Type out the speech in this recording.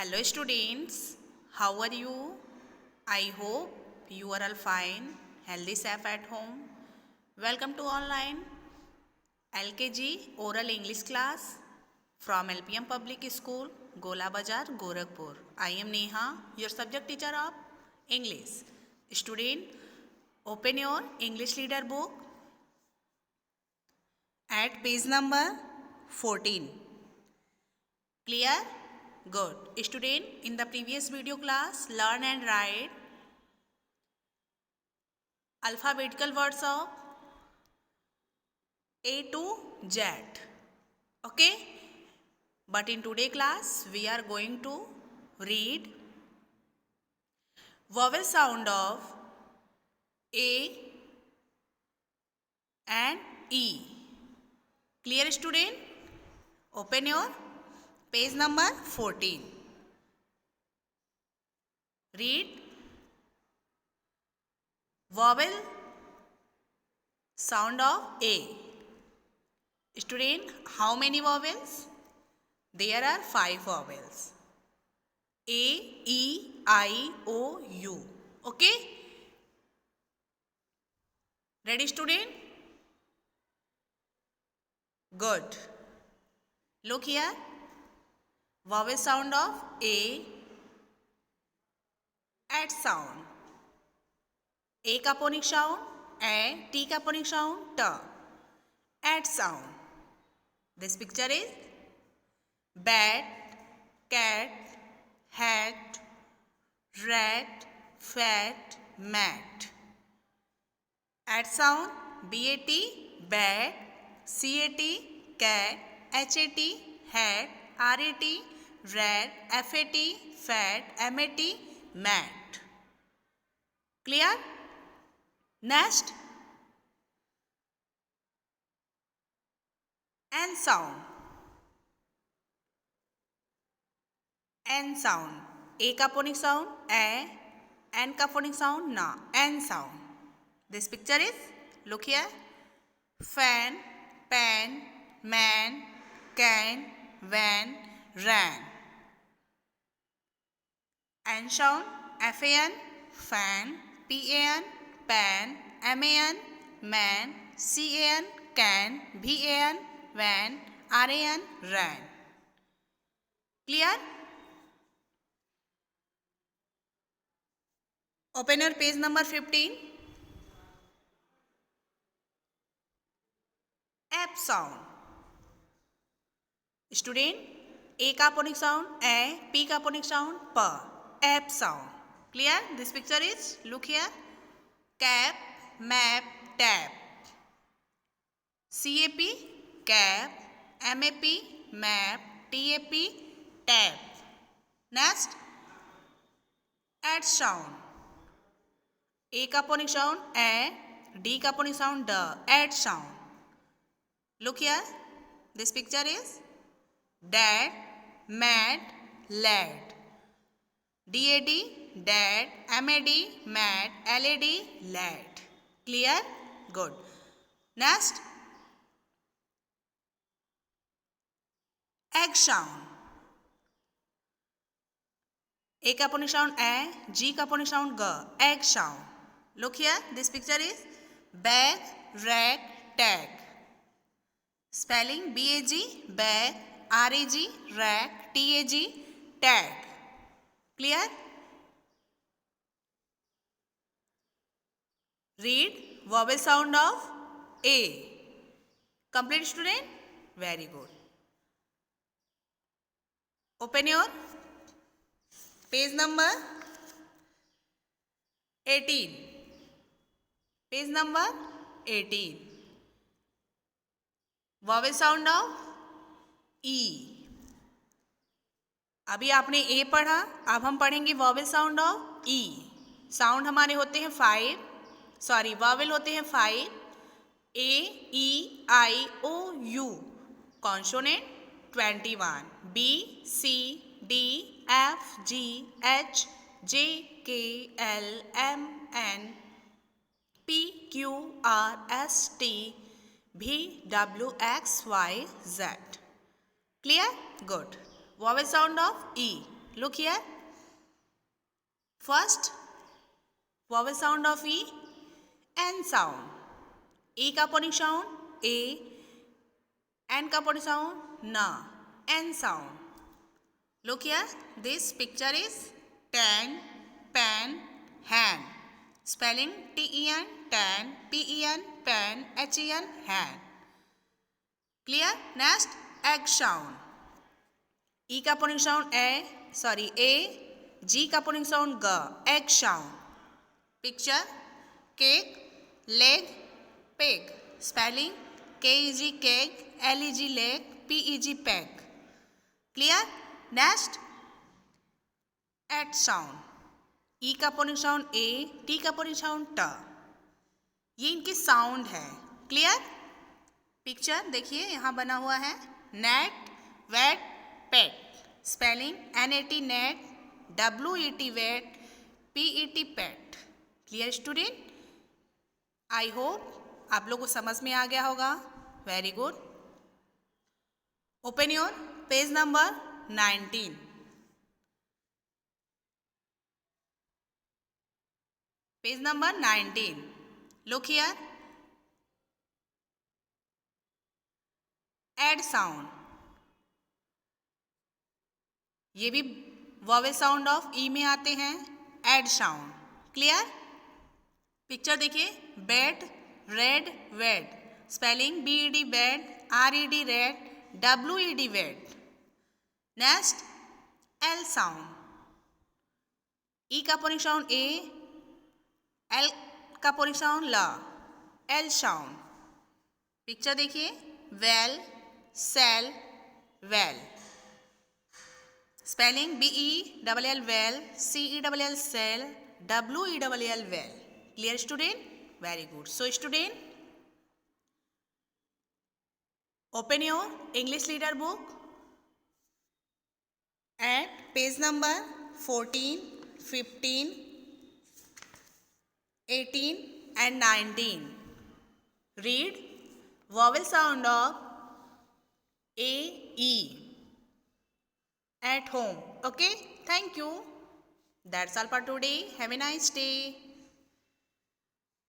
Hello students, how are you? I hope you are all fine, healthy, safe at home. Welcome to online LKG oral English class from LPM Public School, Gola Bazar, Gorakhpur. I am Neha, your subject teacher of English. Student, open your English reader book at page number 14. Clear? Good. Student, in the previous video class, learn and write alphabetical words of A to Z. Okay? But in today class, we are going to read vowel sound of A and E. Clear, student? Open your page number 14. Read vowel sound of A. Student, how many vowels? There are 5 vowels. A, E, I, O, U. Okay? Ready, student? Good. Look here. Vowel sound of A. At sound. A का phonic sound, A, T का phonic sound, T. At sound. This picture is bat, cat, hat, rat, fat, mat. At sound, BAT, bat, CAT, cat, HAT, hat, RAT, rat, FAT, fat, MAT, mat. Clear? Next, N sound. N sound. A का phonic sound, A. N का phonic sound, Na. N sound. This picture is, look here, fan, pan, man, can, van, ran. N sound, FAN, fan, PAN, pan, MAN, man, CAN, can, VAN, van, RAN, ran. Clear? Open your page number 15. App sound. Student, A का phonic sound, A, P का phonic sound, P. App sound. Clear? This picture is, look here, cap, map, tap. CAP, cap, MAP, map, TAP, tap. Next, add sound. A का phonic sound, A, D का phonic sound, D. Add sound. Look here, this picture is dad, mad, lad. DAD, dad, MAD, mad, LAD, lad. Clear? Good. Next, egg sound. A का phonic sound A, G का phonic sound G. Egg sound. Look here, this picture is bag, rag, tag. Spelling BAG, bag, RAG, rag, TAG, tag. Clear? Read vowel sound of A. Complete, student? Very good. Open your page number 18. Page number 18. Vowel sound of E. अभी आपने A पढ़ा, अब हम पढ़ेंगे vowel sound of E. Sound हमारे होते हैं 5, vowel होते हैं 5. A, E, I, O, U. Consonant 21. B, C, D, F, G, H, J, K, L, M, N, P, Q, R, S, T, V, W, X, Y, Z. Clear? Good. Vowel sound of E. Look here. First, vowel sound of E, N sound. E का phonetic sound A, N का phonetic sound Na, N sound. Look here. This picture is tan, pan, hand. Spelling T-E-N, tan, P-E-N, pan, H-E-N, hand. Clear? Next, egg sound. E का phonetic sound A, G का phonetic sound G, egg sound. Picture, cake, leg, pig. Spelling K-E-G, cake, L-E-G, leg, P-E-G, peg. Clear? Next, at sound. E का phonetic sound A, T का phonetic sound T. ये इनके sound है. Clear? Picture देखिए यहाँ बना हुआ है. Net, wet, pet. Spelling N-A-T net, W-E-T wet, P-E-T pet. Clear student? I hope आप लोगों को समझ में आ गया होगा. Very good. Open your page number 19. Page number 19. Look here. Add sound. ये भी vowel sound of E में आते हैं. Add sound. Clear? पिक्चर देखिए. Bed, red, wed. Spelling B-E-D bed, R-E-D red, W-E-D wed. Next, L sound. E का phonetic sound A, L का phonetic sound ला, L sound. Picture देखिए. Well, sell, well. Spelling B-E-L-L well, C-E-L-L sell, W-E-L-L well. Clear student? Very good. So student, open your English Leader book at page number 14, 15, 18 and 19. Read vowel sound of A, E at home. Okay, thank you. That's all for today. Have a nice day.